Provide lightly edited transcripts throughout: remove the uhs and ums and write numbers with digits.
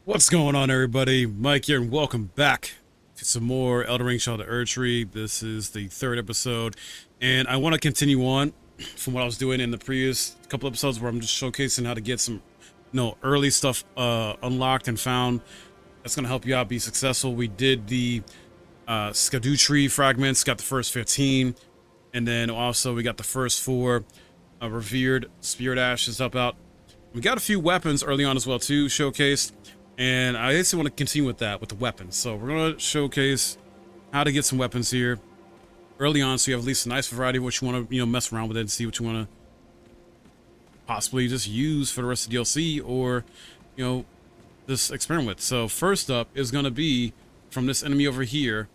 What's going on, everybody? Mike here, and welcome back to some more Elden Ring Shadow Erdtree. This is the third episode, and I want to continue on from what I was doing in the previous couple episodes, where I'm just showcasing how to get some, early stuff unlocked and found. That's gonna help you out be successful. We did the Tree fragments, got the first 15, and then also we got the first 4 revered spirit ashes up out. We got a few weapons early on as well too, showcased. And I actually want to continue with that, with the weapons. So we're going to showcase how to get some weapons here early on, so you have at least a nice variety of what you want to, mess around with it and see what you want to possibly just use for the rest of the DLC or, just experiment with. So first up is going to be from this enemy over here.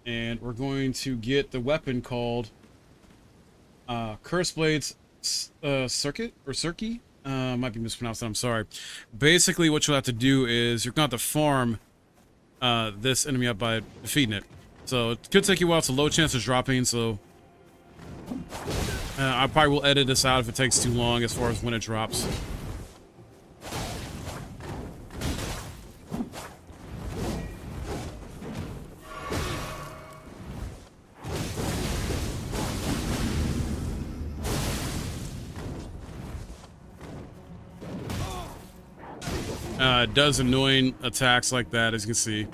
And we're going to get the weapon called Curse Blades Circuit or Circuit. Might be mispronounced, I'm sorry. Basically, what you'll have to do is you're going to have to farm this enemy up by defeating it. So it could take you a while. It's a low chance of dropping, so I probably will edit this out if it takes too long as far as when it drops. It does annoying attacks like that, as you can see.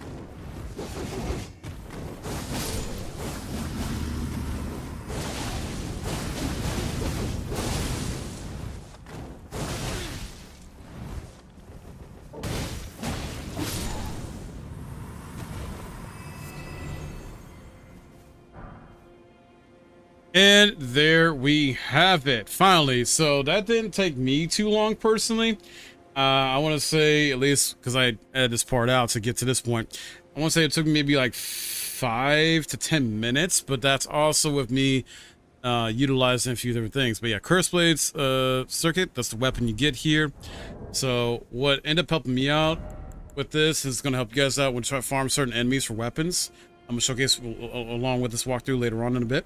And there we have it, finally. So that didn't take me too long personally. I want to say, at least because I edited this part out to get to this point, I want to say it took me maybe like 5 to 10 minutes, but that's also with me utilizing a few different things. But yeah, Curse Blades Circuit, that's the weapon you get here. So what ended up helping me out with this is going to help you guys out when you try to farm certain enemies for weapons. I'm going to showcase along with this walkthrough later on in a bit.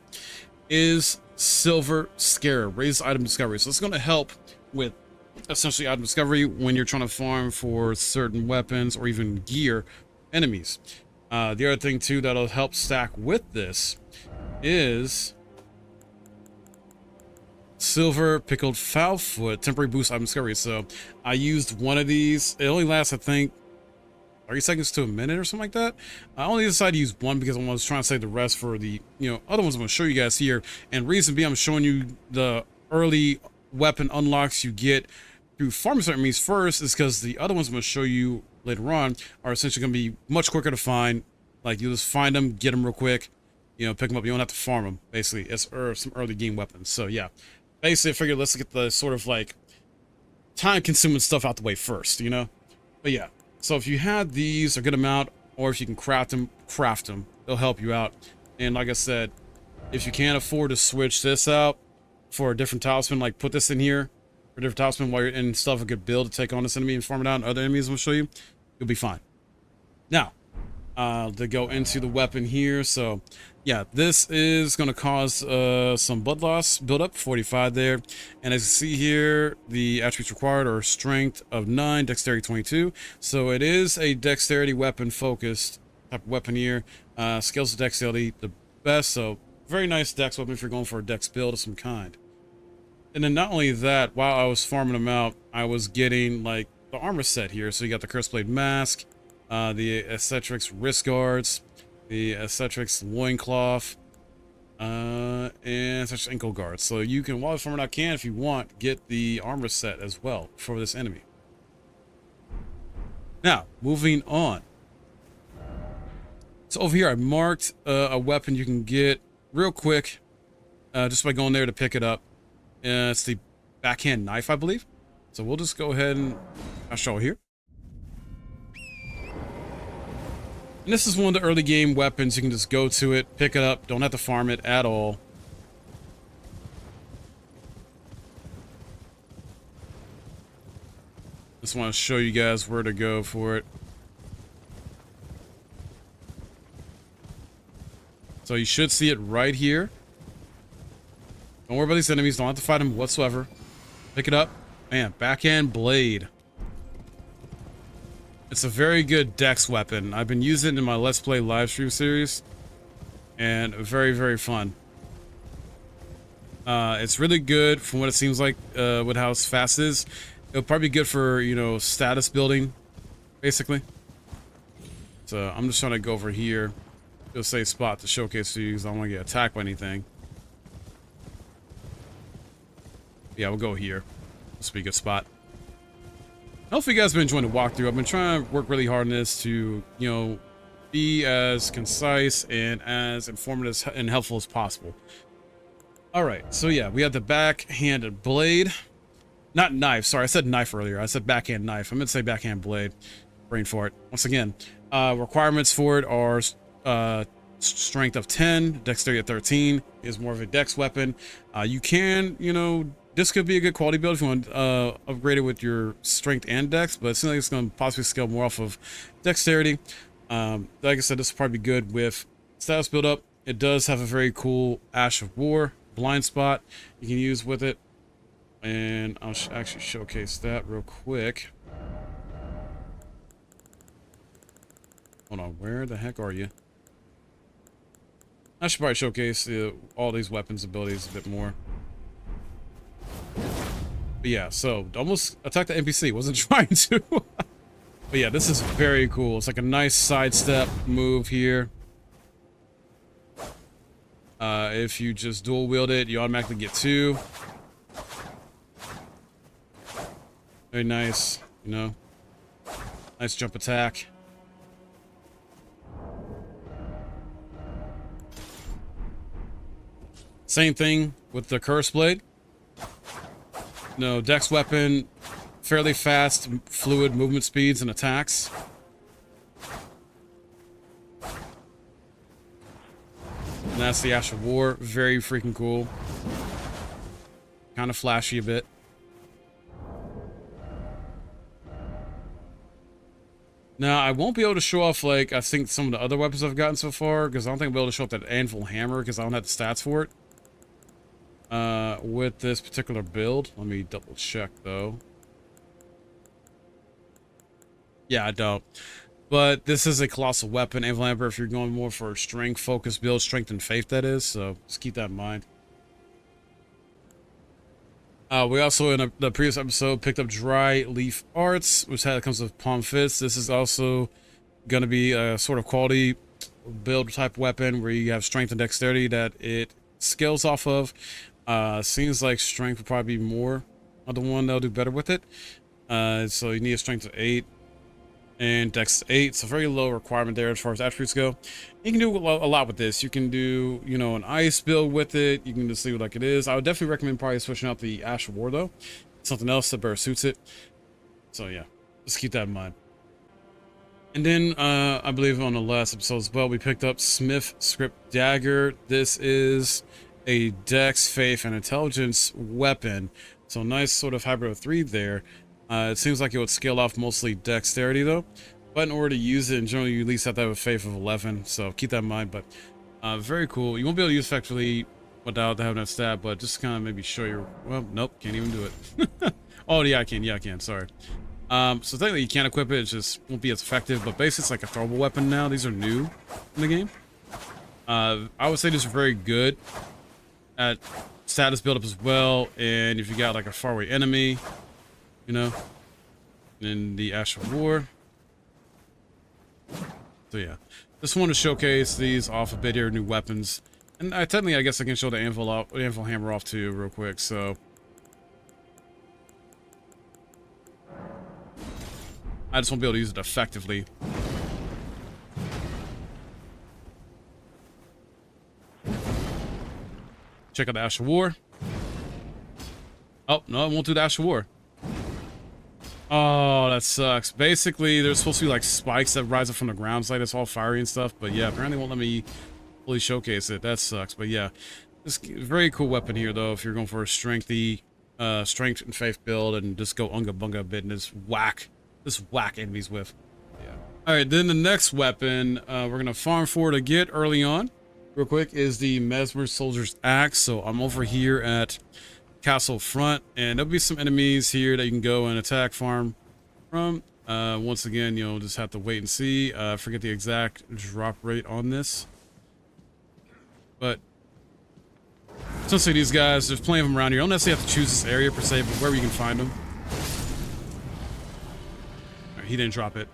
Is Silver Scarab, raised item discovery. So it's going to help with essentially item discovery when you're trying to farm for certain weapons or even gear enemies. The other thing too that'll help stack with this is Silver Pickled Foulfoot, temporary boost item discovery. So I used one of these. It only lasts, I think, 30 seconds to a minute or something like that. I only decided to use one because I was trying to save the rest for the other ones I'm going to show you guys here. And reason being, I'm showing you the early weapon unlocks you get through farming certain enemies first is because the other ones I'm going to show you later on are essentially going to be much quicker to find. Like, you just find them, get them real quick, pick them up. You don't have to farm them, basically. It's some early game weapons. So yeah, basically I figured let's get the sort of like time consuming stuff out the way first, but yeah. So if you had these a good amount, or if you can craft them, they'll help you out. And like I said, if you can't afford to switch this out for a different talisman, like put this in here for a different talisman while you're in stuff, a good build to take on this enemy and farm it out and other enemies I'm gonna show you, you'll be fine. Now, to go into the weapon here, so yeah, this is going to cause some blood loss build up, 45 there. And as you see here, the attributes required are strength of 9, dexterity 22. So it is a dexterity weapon focused type of weapon here. Skills of dexterity the best, so very nice dex weapon if you're going for a dex build of some kind. And then not only that, while I was farming them out, I was getting like the armor set here. So you got the Curse Blade Mask, the Eccentrix Wrist Guards, the Eccentrix Loincloth, and such ankle guards. So you can, while farming out, if you want, get the armor set as well for this enemy. Now, moving on. So over here, I marked a weapon you can get real quick just by going there to pick it up. It's the backhand knife, I believe. So we'll just go ahead and I'll show here. And this is one of the early game weapons. You can just go to it, pick it up, don't have to farm it at all. Just want to show you guys where to go for it. So you should see it right here. Don't worry about these enemies. Don't have to fight them whatsoever. Pick it up. Man, backhand blade. It's a very good dex weapon. I've been using it in my Let's Play live stream series, and very, very fun. It's really good from what it seems like with how fast it is. It'll probably be good for, you know, status building, basically. So I'm just trying to go over here to a safe spot to showcase to you because I don't want to get attacked by anything. Yeah, we'll go here. This will be a good spot. Hopefully you guys have been enjoying the walkthrough. I've been trying to work really hard on this to, you know, be as concise and as informative and helpful as possible. All right, so yeah, we have the backhanded blade. Not knife, sorry, I said knife earlier. I said backhand knife. I meant to say backhand blade. Brain fart. Once again, requirements for it are strength of 10, dexterity of 13. Is more of a dex weapon. You can, you know, this could be a good quality build if you want to upgrade it with your strength and dex, but it seems like it's going to possibly scale more off of dexterity. Like I said, this will probably be good with status build up. It does have a very cool Ash of War blind spot you can use with it, and I'll actually showcase that real quick. Hold on, where the heck are you? I should probably showcase all these weapons abilities a bit more. But yeah, so almost attacked the NPC. Wasn't trying to. But yeah, this is very cool. It's like a nice sidestep move here. If you just dual wield it, you automatically get 2. Very nice, you know. Nice jump attack. Same thing with the curse blade. No, dex weapon, fairly fast, fluid movement speeds and attacks. And that's the Ash of War. Very freaking cool. Kind of flashy a bit. Now, I won't be able to show off, like, I think some of the other weapons I've gotten so far, because I don't think I'll be able to show off that anvil hammer, because I don't have the stats for it. With this particular build. Let me double check, though. Yeah, I don't. But this is a colossal weapon, anvil hammer, if you're going more for a strength focused build, strength and faith, that is, so just keep that in mind. We also, in the previous episode, picked up Dry Leaf Arts, which comes with Palm Fist. This is also going to be a sort of quality build type weapon where you have strength and dexterity that it scales off of. Seems like strength would probably be more of the one that'll do better with it. So you need a strength of 8 and dex 8. So very low requirement there as far as attributes go. You can do a lot with this. You can do, you know, an ice build with it. You can just leave it like it is. I would definitely recommend probably switching out the Ash of War, though. Something else that better suits it. So yeah, just keep that in mind. And then I believe on the last episode as well, we picked up Smith Script Dagger. This is a dex, faith, and intelligence weapon. So nice sort of hybrid of 3 there. It seems like it would scale off mostly dexterity though, but in order to use it, in general, you at least have to have a faith of 11, so keep that in mind. But very cool. You won't be able to use effectively without having that stat, but just kind of maybe show your, well, nope, can't even do it. Oh yeah, I can, sorry. So technically you can't equip it, it just won't be as effective, but basically it's like a throwable weapon now. These are new in the game. I would say these are very good at status build-up as well, and if you got like a faraway enemy, you know, in the Ash of War. So yeah, just want to showcase these off a bit here, new weapons. And technically, I guess I can show the anvil hammer off too real quick, so. I just won't be able to use it effectively. Check out the Ash of War. Oh, no, it won't do the Ash of War. Oh, that sucks. Basically, there's supposed to be like spikes that rise up from the ground. It's like it's all fiery and stuff. But yeah, apparently it won't let me fully showcase it. That sucks. But yeah, this very cool weapon here, though, if you're going for a strength and faith build and just go unga bunga a bit and just whack enemies with. Yeah. All right, then the next weapon we're going to farm for to get early on, real quick, is the Mesmer Soldier's Axe. So I'm over here at Castle Front, and there'll be some enemies here that you can go and attack farm from. Once again, you know, just have to wait and see. Forget the exact drop rate on this. But essentially these guys, there's plenty of them around here. You don't necessarily have to choose this area per se, but wherever you can find them. All right, he didn't drop it.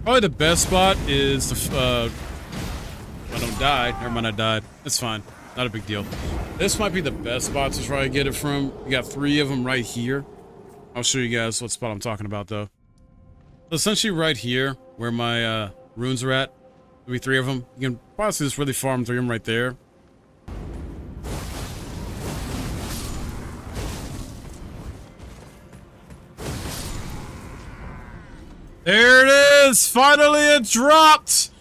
Probably the best spot is the, I don't die. Never mind, I died. It's fine. Not a big deal. This might be the best spot to try to get it from. You got 3 of them right here. I'll show you guys what spot I'm talking about, though. So essentially right here, where my runes are at, there'll be 3 of them. You can possibly just really farm 3 of them right there. There it is! Finally it dropped!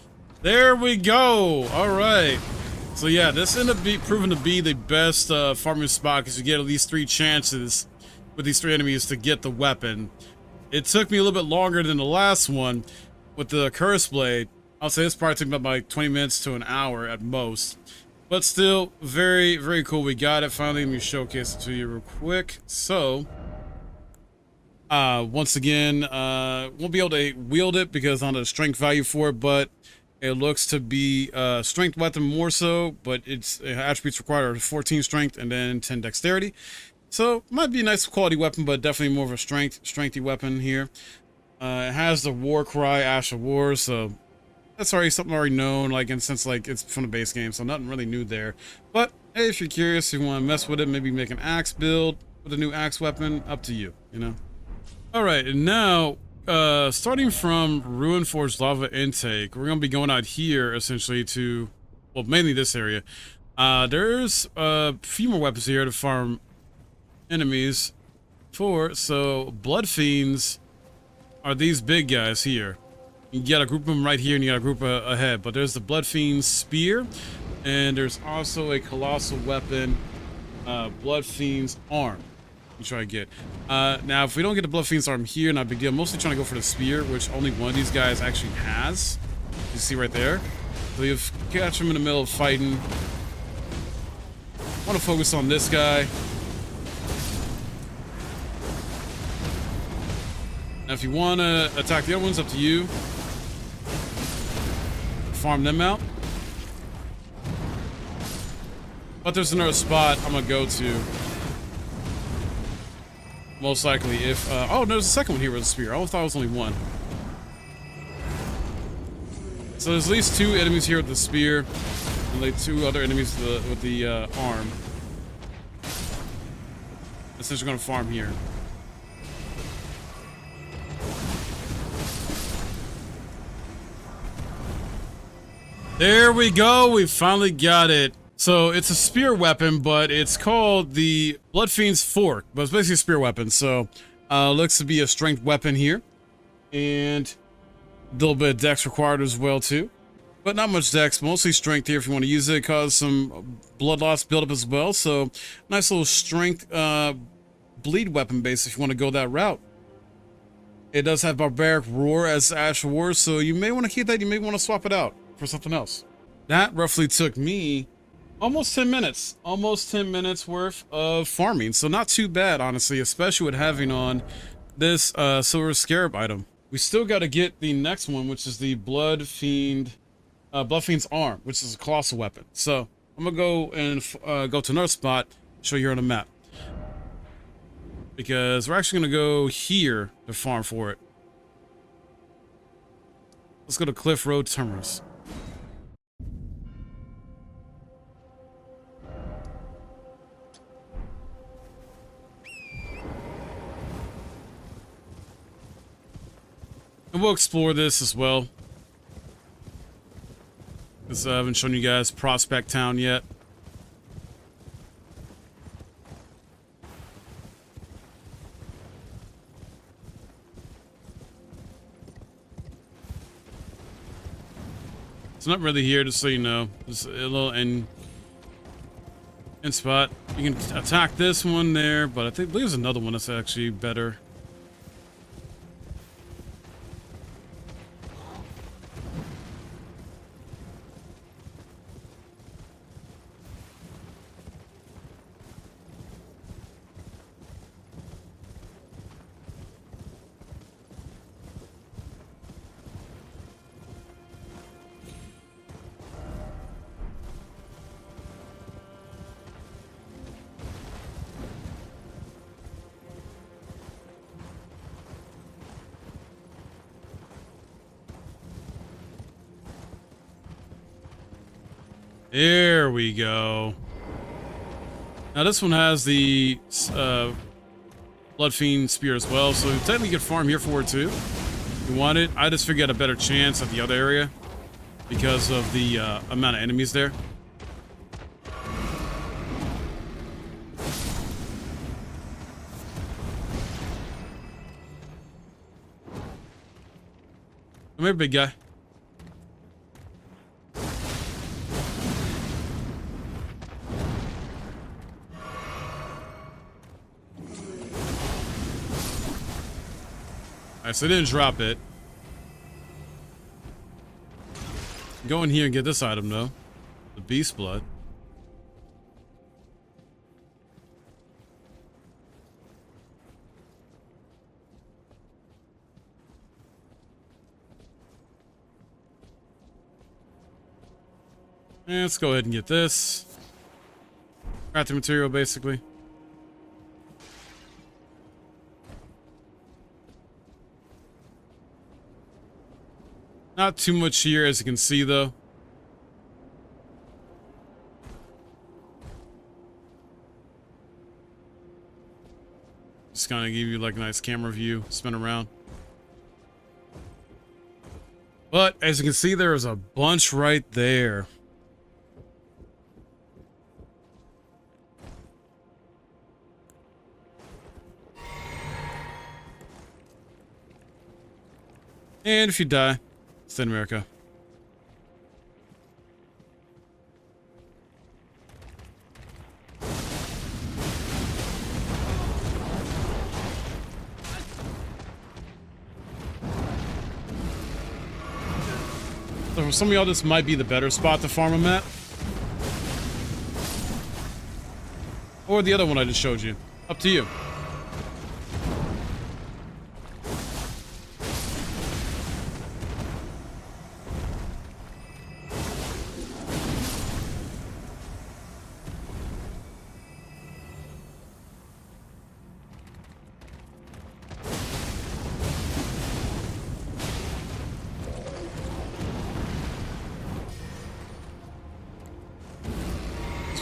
There we go! Alright. So yeah, this ended up proving to be the best farming spot because you get at least 3 chances with these 3 enemies to get the weapon. It took me a little bit longer than the last one with the curse blade. I'll say this probably took me about like 20 minutes to an hour at most. But still, very, very cool. We got it finally. Let me showcase it to you real quick. So once again, won't be able to wield it because on the strength value for it, but it looks to be strength weapon more so, but its attributes required are 14 strength and then 10 dexterity. So might be a nice quality weapon, but definitely more of a strengthy weapon here. It has the war cry, Ash of War, so that's already something already known, like in sense like it's from the base game, so nothing really new there. But hey, if you're curious, if you want to mess with it, maybe make an axe build with a new axe weapon, up to you, you know. Alright, and now, starting from Ruin Forged Lava Intake, we're going to be going out here, essentially, to, well, mainly this area. There's a few more weapons here to farm enemies for, so Blood Fiends are these big guys here. You gotta group them right here, and you gotta group ahead, but there's the Blood Fiend's Spear, and there's also a colossal weapon, Blood Fiend's Arm. You try to get. Now, if we don't get the Blood Fiend's Arm here, not a big deal. I'm mostly trying to go for the Spear, which only one of these guys actually has. You see right there. So you catch him in the middle of fighting. Want to focus on this guy. Now, if you want to attack the other ones, up to you. Farm them out. But there's another spot I'm going to go to. Most likely if, oh, there's a second one here with a spear. I thought it was only one. So there's at least 2 enemies here with the spear, and like 2 other enemies with the arm. Essentially gonna farm here. There we go. We finally got it. So it's a spear weapon, but it's called the Blood Fiend's Fork, but it's basically a spear weapon. So looks to be a strength weapon here, and a little bit of dex required as well too, but not much dex, mostly strength here if you want to use it. Cause some blood loss buildup as well. So nice little strength bleed weapon base if you want to go that route. It does have barbaric roar as Ash War, so you may want to keep that. You may want to swap it out for something else. That roughly took me almost 10 minutes, almost 10 minutes worth of farming. So not too bad, honestly, especially with having on this silver scarab item. We still got to get the next one, which is the Blood Fiend's Arm, which is a colossal weapon. So I'm gonna go and go to another spot, show you on the map, because we're actually gonna go here to farm for it. Let's go to Cliff Road Terminus. And we'll explore this as well, because I haven't shown you guys Prospect Town yet. It's not really here, just so you know. Just a little end spot. You can attack this one there, but I believe there's another one that's actually better. There we go. Now this one has the Blood Fiend Spear as well, so technically you can farm here for it too. If you want it. I just figured a better chance at the other area because of the amount of enemies there. Come here, big guy. Alright, so I didn't drop it. Go in here and get this item though. The Beast Blood. And let's go ahead and get this. Crafting material basically. Not too much here, as you can see, though. Just kind of give you like a nice camera view, spin around. But as you can see, there's a bunch right there. And if you die, it's in America. So for some of y'all, this might be the better spot to farm them at. Or the other one I just showed you. Up to you.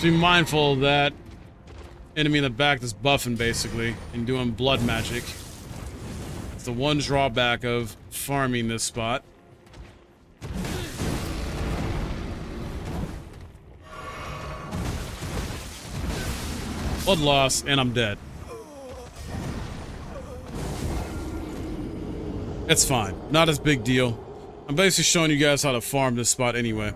Be mindful of that enemy in the back that's buffing basically and doing blood magic. It's the one drawback of farming this spot. blood loss, and I'm dead. It's fine. Not as big deal. I'm basically showing you guys how to farm this spot anyway.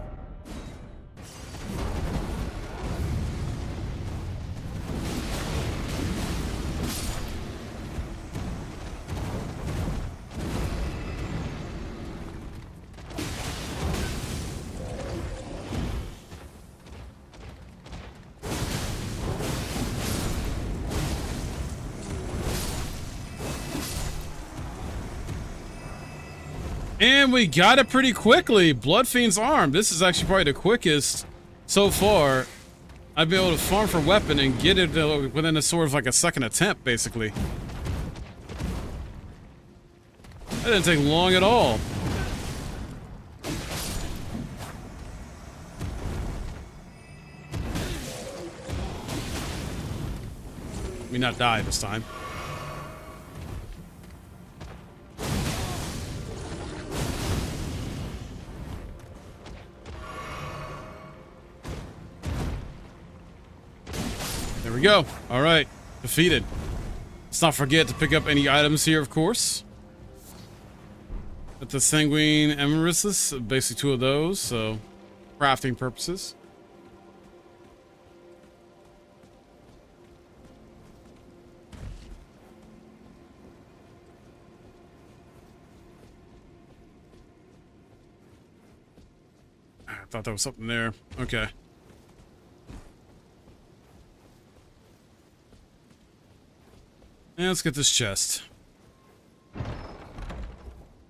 And we got it pretty quickly. Bloodfiend's arm. This is actually probably the quickest so far I've been able to farm for weapon and get it within a sort of like a second attempt, basically. That didn't take long at all. Let me not die this time. There we go. All right, defeated. Let's not forget to pick up any items here, of course. But the sanguine emerissus, basically 2 of those, so crafting purposes. I thought there was something there. Okay. And let's get this chest.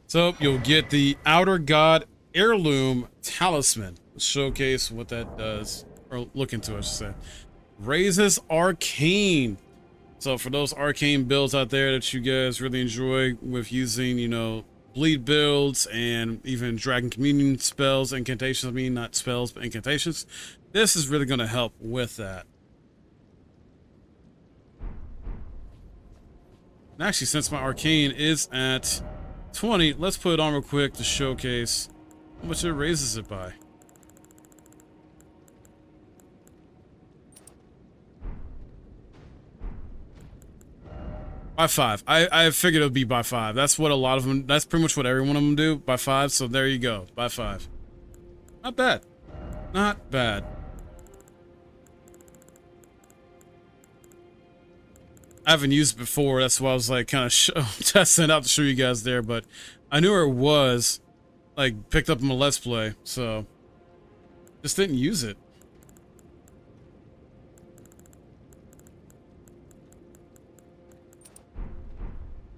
So you'll get the Outer God Heirloom Talisman. Let's showcase what that does, or look into it, I should say. Raises Arcane. So for those arcane builds out there that you guys really enjoy with using, you know, bleed builds and even Dragon Communion spells, incantations, I mean, not spells, but incantations, this is really going to help with that. And actually, since my arcane is at 20, let's put it on real quick to showcase how much it raises it by. By 5. I figured it would be by 5. That's what a lot of them, that's pretty much what every one of them do, by 5. So there you go, by 5. Not bad. Not bad. I haven't used it before, that's why I was like kind of testing it out to show you guys there, but I knew where it was, like picked up in my Let's Play, so just didn't use it.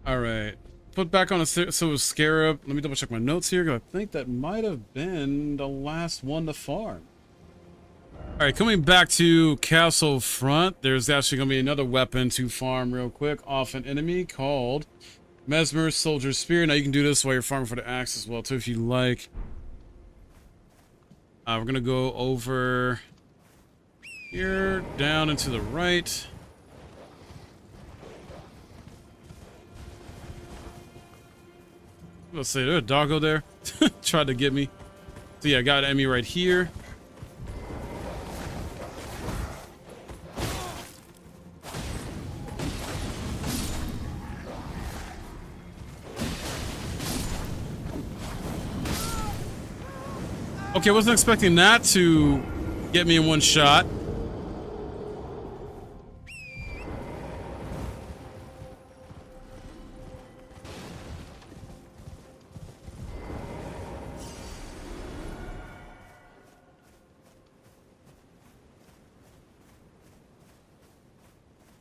Alright, put back on a so scarab. Let me double check my notes here, because I think that might have been the last one to farm. Alright, coming back to Castle Front, there's actually going to be another weapon to farm real quick off an enemy called Mesmer Soldier Spear. Now you can do this while you're farming for the axe as well too if you like. We're going to go over here, down and to the right. Let's say there's a doggo there. Tried to get me. So yeah, I got an enemy right here. Okay, I wasn't expecting that to get me in one shot.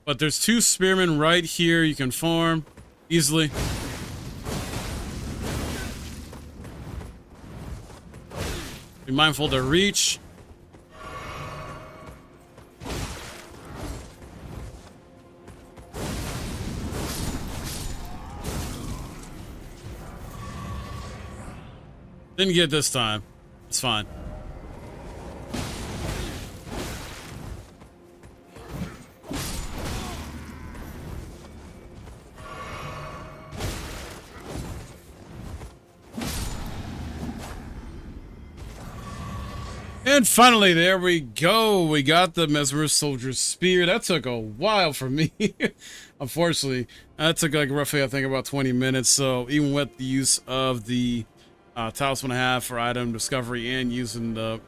But there's 2 spearmen right here you can farm easily. Be mindful to reach. Didn't get it this time. It's fine. And finally, there we go. We got the Mesmer Soldier's Spear. That took a while for me. Unfortunately, that took like roughly, I think, about 20 minutes. So even with the use of the talisman I have for item discovery and using the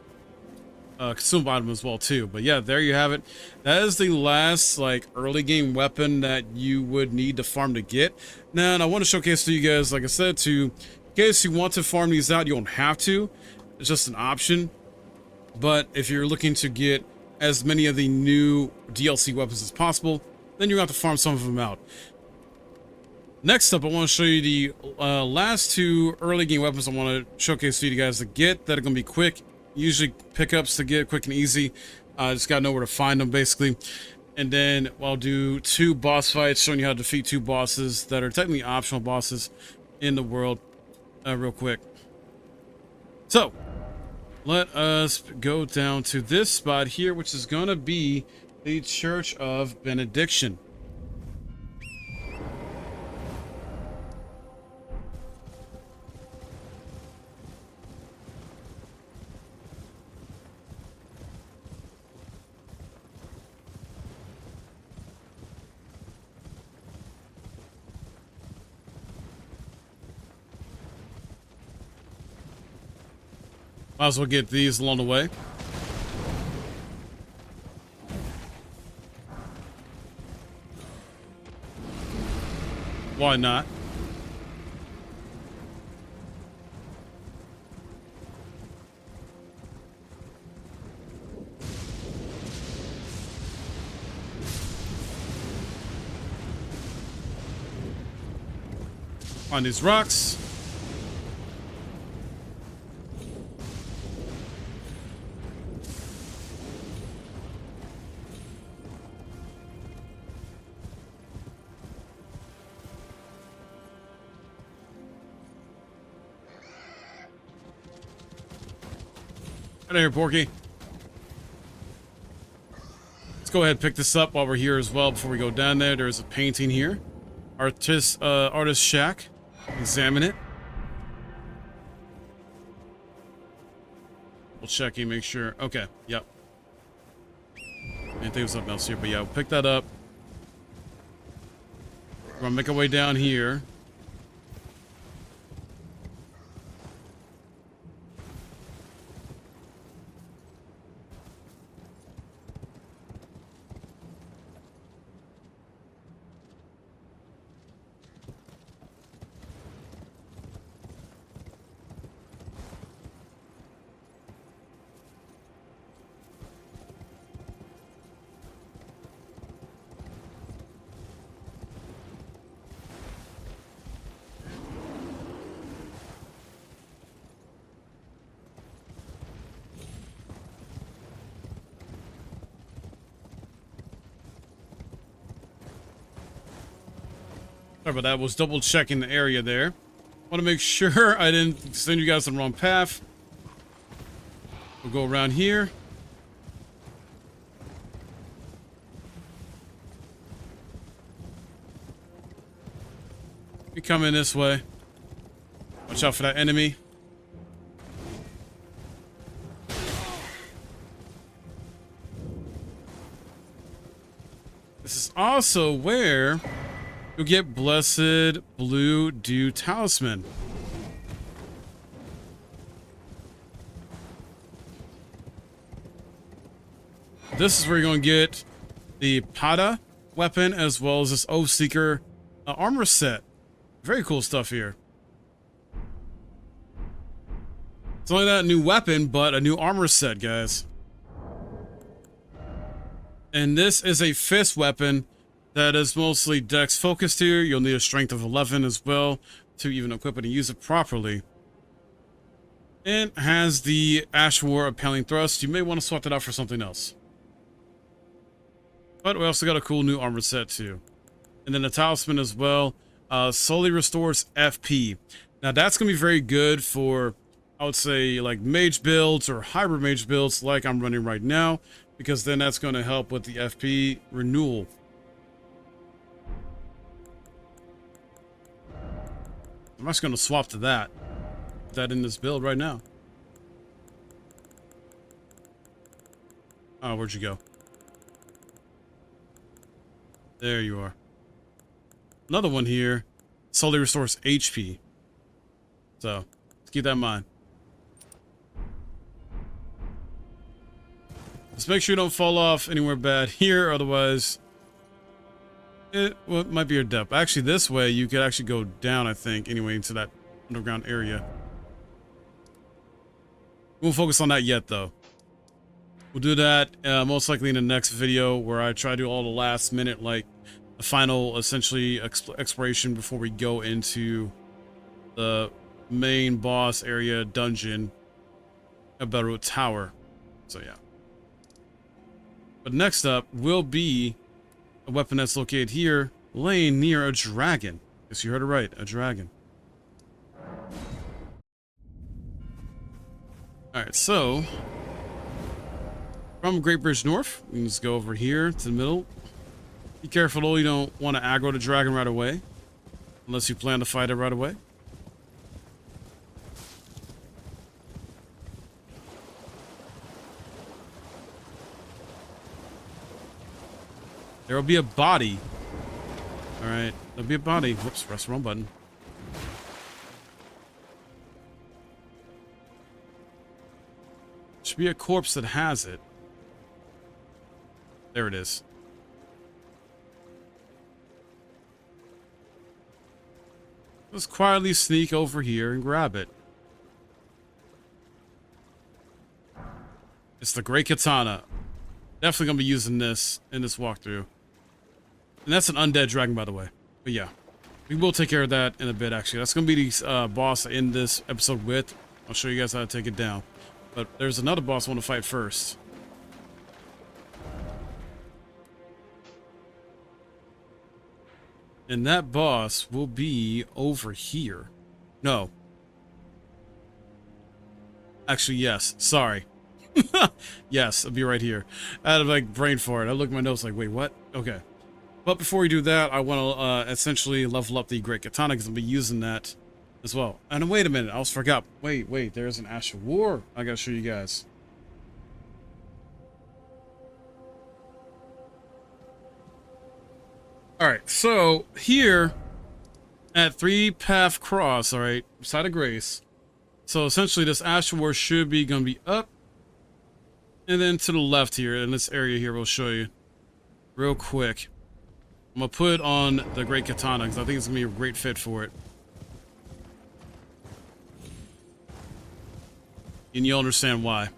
consumable item as well too. But yeah, there you have it. That is the last like early game weapon that you would need to farm to get. Now, and I want to showcase to you guys, like I said, in case you want to farm these out, you don't have to. It's just an option. But if you're looking to get as many of the new DLC weapons as possible, then you have to farm some of them out. Next up, I want to show you the last two early game weapons I want to showcase to you guys to get that are going to be quick. Usually pickups to get quick and easy. Just got to know where to find them, basically. And then I'll do 2 boss fights showing you how to defeat 2 bosses that are technically optional bosses in the world real quick. So, let us go down to this spot here, which is going to be the Church of Benediction. Might as well get these along the way. Why not? On these rocks. Out of here, Porky. Let's go ahead and pick this up while we're here as well before we go down there. There's a painting here. Artist shack. Examine it. We'll check and make sure. Okay, yep. I think there's something else here, but yeah, we'll pick that up. We're gonna make our way down here. Sorry about that. Was double checking the area there. Want to make sure I didn't send you guys on the wrong path. We'll go around here. We come in this way. Watch out for that enemy. This is also where you'll get Blessed Blue Dew Talisman. This is where you're going to get the Pada weapon as well as this Oath Seeker armor set. Very cool stuff here. It's only not a new weapon, but a new armor set, guys. And this is a fist weapon that is mostly dex focused here. You'll need a strength of 11 as well to even equip it and use it properly. And has the Ash War Impelling Thrust. You may want to swap that out for something else. But we also got a cool new armor set too. And then the talisman as well. Slowly restores FP. Now that's going to be very good for, I would say, like mage builds or hybrid mage builds like I'm running right now. Because then that's going to help with the FP renewal. I'm just going to swap to that. Put that in this build right now. Oh, where'd you go? There you are. Another one here. Slowly restores HP. So, let's keep that in mind. Just make sure you don't fall off anywhere bad here, otherwise it might be your depth. Actually, this way you could actually go down, I think, anyway, into that underground area. We won't focus on that yet, though. We'll do that most likely in the next video, where I try to do all the last minute, like, a final, essentially, exploration before we go into the main boss area dungeon of Belroot Tower. So, yeah. But next up will be a weapon that's located here, laying near a dragon. Yes, you heard it right, a dragon. Alright, so from Great Bridge North, we can just go over here to the middle. Be careful though, you don't want to aggro the dragon right away, unless you plan to fight it right away. There will be a body. Alright, there'll be a body. Whoops, press the wrong button. Should be a corpse that has it. There it is. Let's quietly sneak over here and grab it. It's the Great Katana. Definitely gonna be using this in this walkthrough. And that's an undead dragon, by the way. But yeah, we will take care of that in a bit, actually. That's gonna be the boss in this episode with. I'll show you guys how to take it down. But there's another boss I want to fight first. And that boss will be over here. No. Actually, yes. Sorry. Yes, it'll be right here. I had like brain fart. I looked at my notes like, wait, what? Okay. But before we do that, I want to essentially level up the Great Katana because I'll be using that as well. And wait a minute, I almost forgot. Wait, there's an Ash of War I gotta show you guys. Alright, so here at 3 Path Cross, alright, side of Grace. So essentially this Ash of War should be gonna be up. And then to the left here, in this area here, we'll show you real quick. I'm gonna put on the Great Katana because I think it's gonna be a great fit for it. And you'll understand why.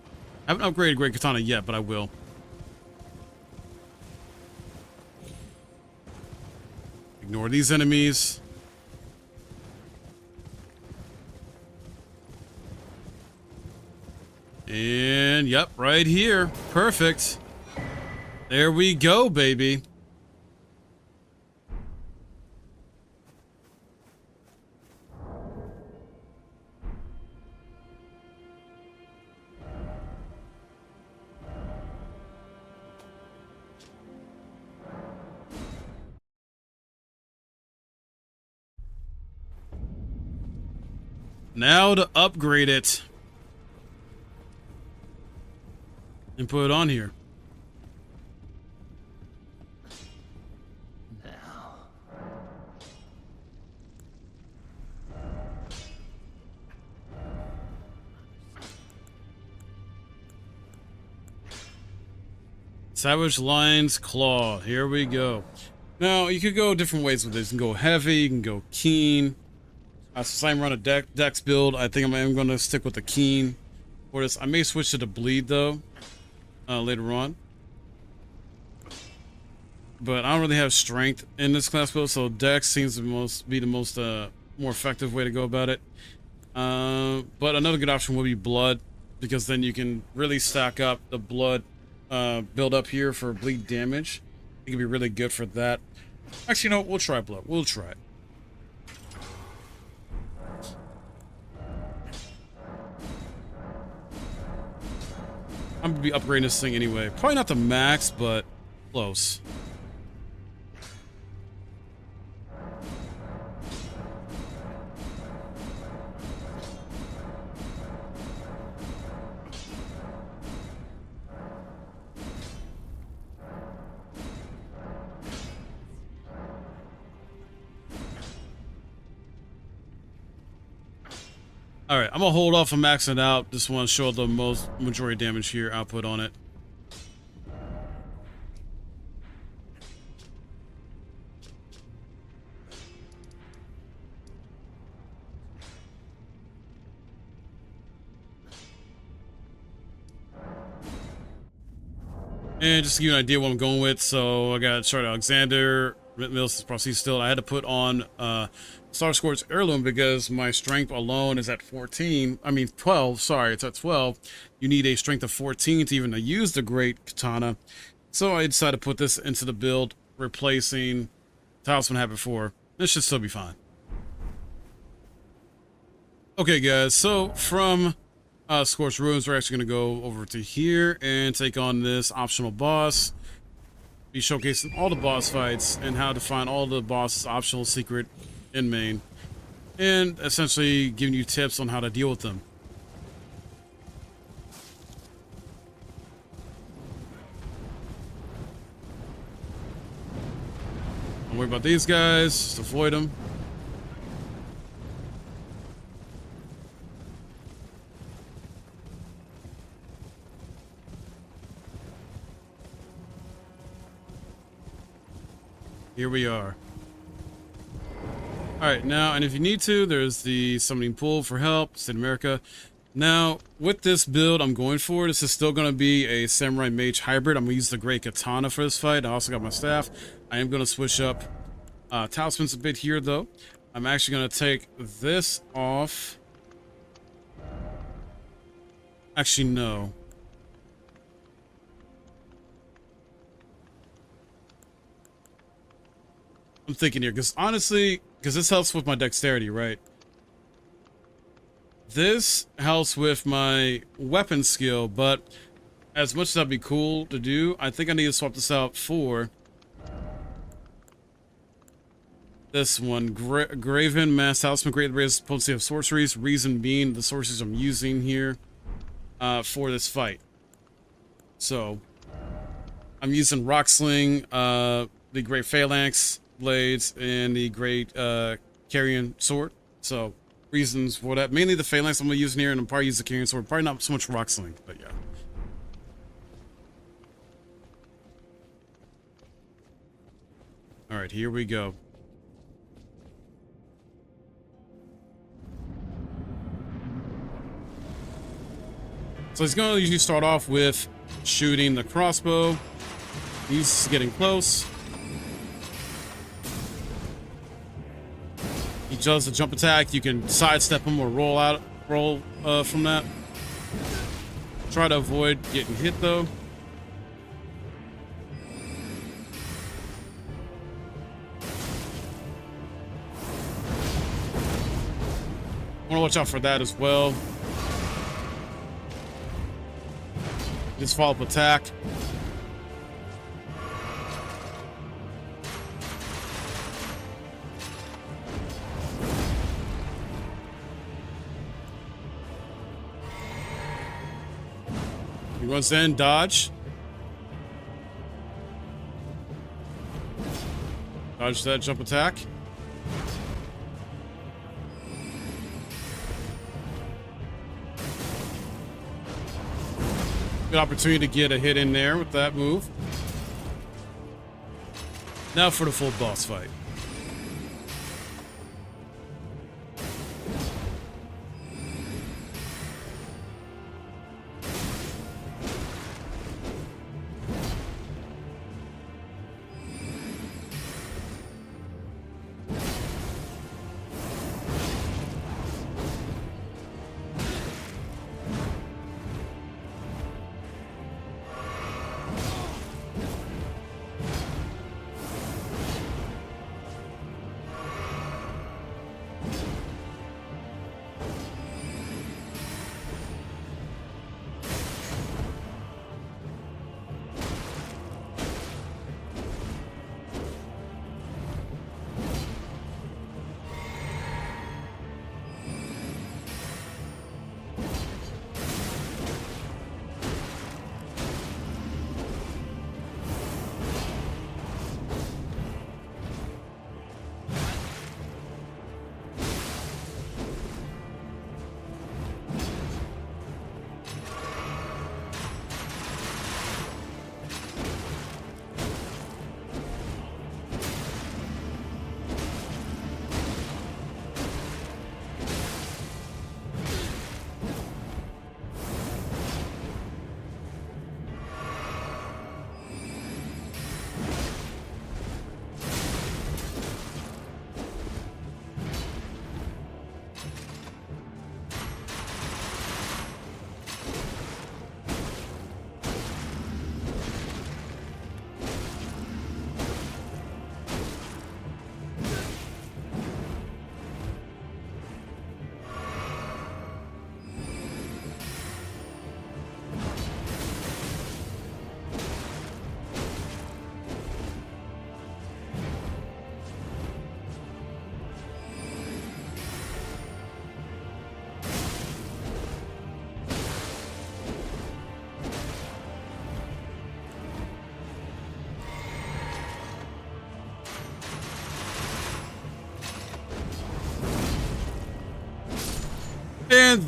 I haven't upgraded Great Katana yet, but I will. Ignore these enemies. And, yep, right here. Perfect. There we go, baby. Now to upgrade it. And put it on here. Now. Savage Lion's Claw. Here we go. Now, you could go different ways with this. You can go heavy, you can go keen. Since I'm running a dex build, I think I'm going to stick with the keen for this. I may switch to the bleed, though, later on. But I don't really have strength in this class build, so dex seems to be the most more effective way to go about it. But another good option would be blood, because then you can really stack up the blood build up here for bleed damage. It can be really good for that. Actually, no, we'll try blood. We'll try it. I'm gonna be upgrading this thing anyway. Probably not the max, but close. All right, I'm gonna hold off on maxing it out. Just want to show the most majority damage here output on it. And just to give you an idea what I'm going with, so I got Charlotte Alexander, Mills, Process still. I had to put on Star Scorch Heirloom because my strength alone is at 14. I mean 12. Sorry, it's at 12. You need a strength of 14 to even use the Great Katana. So I decided to put this into the build, replacing Talisman I had before. This should still be fine. Okay, guys. So from Scorched Ruins, we're actually going to go over to here and take on this optional boss. Be showcasing all the boss fights and how to find all the boss optional secret in main, and essentially giving you tips on how to deal with them. Don't worry about these guys, just avoid them. Here we are. Alright, now, and if you need to, there's the summoning pool for help, State America. Now, with this build I'm going for, this is still going to be a Samurai Mage hybrid. I'm going to use the Great Katana for this fight. I also got my staff. I am going to switch up talismans a bit here, though. I'm actually going to take this off. Actually, no. I'm thinking here, because honestly, because this helps with my dexterity, right? This helps with my weapon skill, but as much as that'd be cool to do, I think I need to swap this out for this one. Graven Mass Talisman, great raise potency of sorceries. Reason being the sorceries I'm using here for this fight. So I'm using Rock Sling, the Great Phalanx blades, and the Great Carrion Sword. So reasons for that. Mainly the Phalanx I'm going to use in here, and I'm probably use the Carrion Sword. Probably not so much Rock Sling, but yeah. Alright, here we go. So he's going to usually start off with shooting the crossbow. He's getting close. He does the jump attack. You can sidestep him or roll from that. Try to avoid getting hit though. Want to watch out for that as well. Just follow up attack. He runs in, dodge. Dodge that jump attack. Good opportunity to get a hit in there with that move. Now for the full boss fight.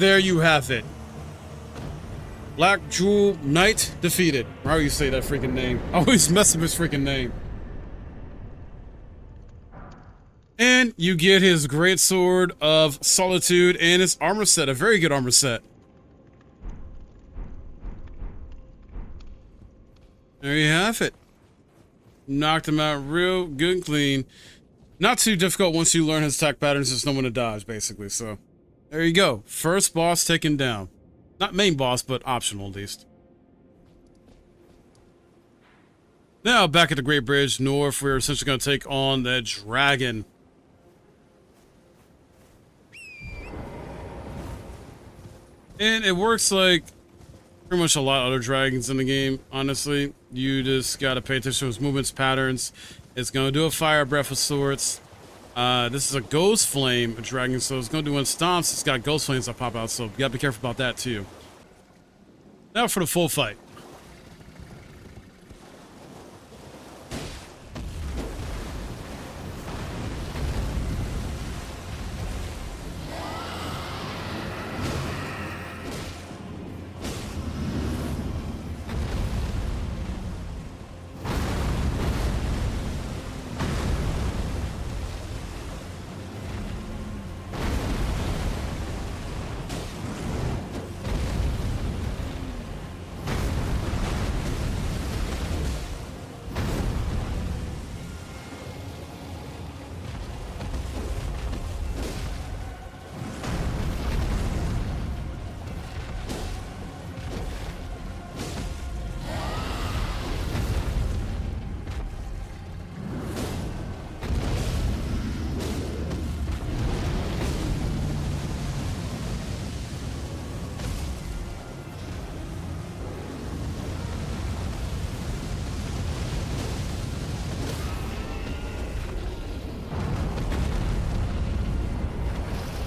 there you have it. Black Jewel Knight defeated. How do you say that freaking name? I always mess up his freaking name. And you get his Great Sword of Solitude and his armor set. A very good armor set. There you have it. Knocked him out real good and clean. Not too difficult once you learn his attack patterns. There's no one to dodge, basically. So, there you go. First boss taken down. Not main boss, but optional at least. Now, back at the Great Bridge North, we're essentially going to take on the dragon. And it works like pretty much a lot of other dragons in the game, honestly. You just gotta pay attention to his movements, patterns. It's gonna do a fire breath of sorts. This is a ghost flame dragon, so it's gonna do when it stomps, it's got ghost flames that pop out, so you gotta be careful about that too. Now for the full fight.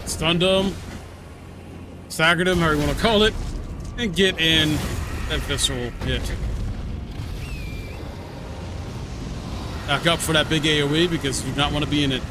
Stunned him, staggered him, however you want to call it, and get in that visceral hit. Back up for that big AoE because you do not want to be in it.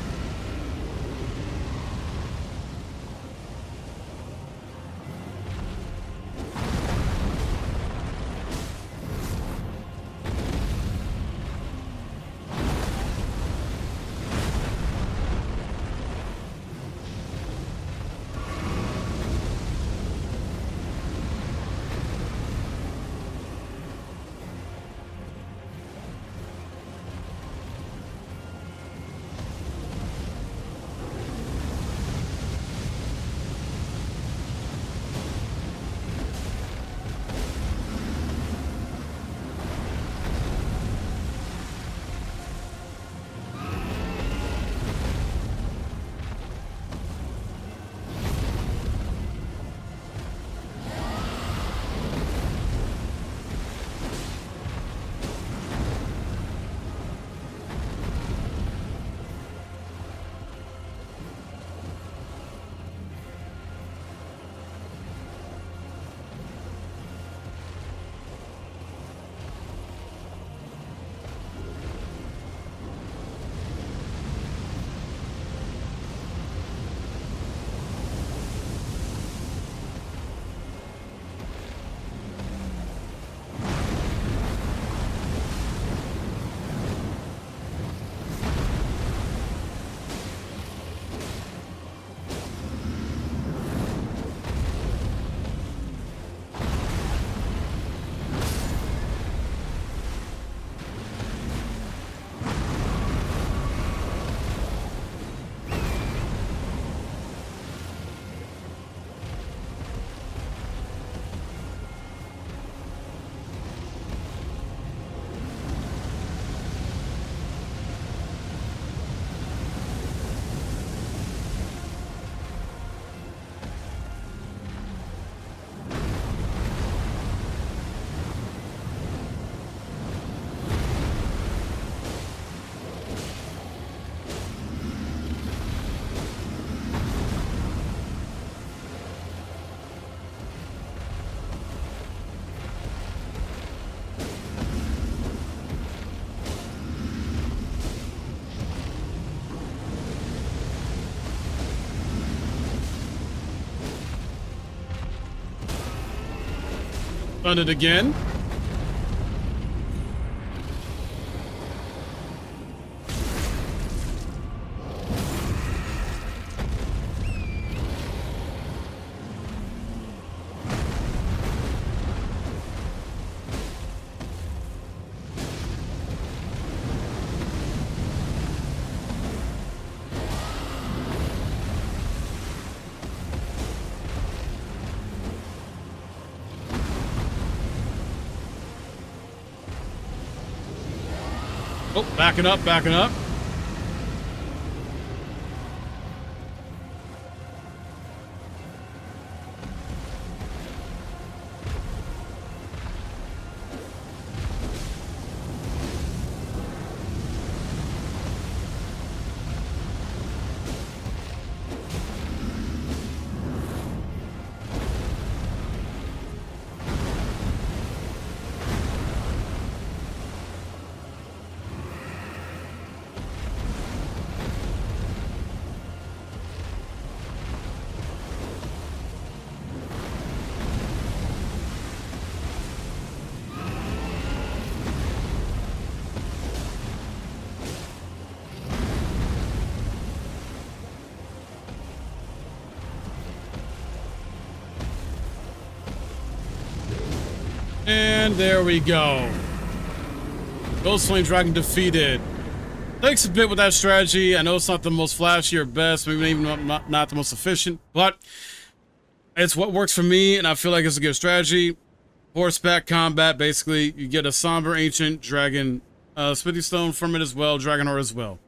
Done it again. Oh, backing up, backing up. And there we go. Ghost Flame Dragon defeated. Takes a bit with that strategy. I know it's not the most flashy or best, maybe even not the most efficient, but it's what works for me, and I feel like it's a good strategy. Horseback combat, basically, you get a somber ancient dragon, smithy stone from it as well, dragon ore as well.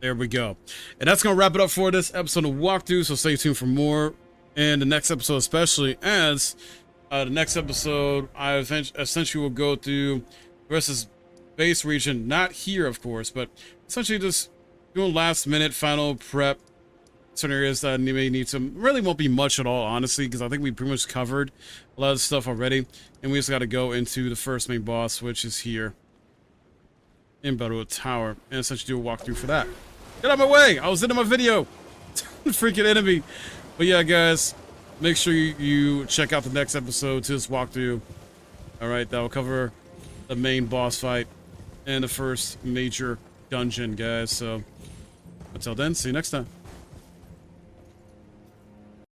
There we go. And that's going to wrap it up for this episode of Walkthrough, so stay tuned for more. And the next episode especially, as the next episode, I essentially will go through the rest of this base region. Not here, of course, but essentially just doing last minute final prep. Certain areas that you may need to. Really won't be much at all, honestly, because I think we pretty much covered a lot of stuff already. And we just got to go into the first main boss, which is here in Battle Tower, and essentially do a walkthrough for that. Get out of my way! I was into my video! Freaking enemy! But yeah, guys, make sure you check out the next episode to this walkthrough. Alright, that will cover the main boss fight and the first major dungeon, guys. So, until then, see you next time.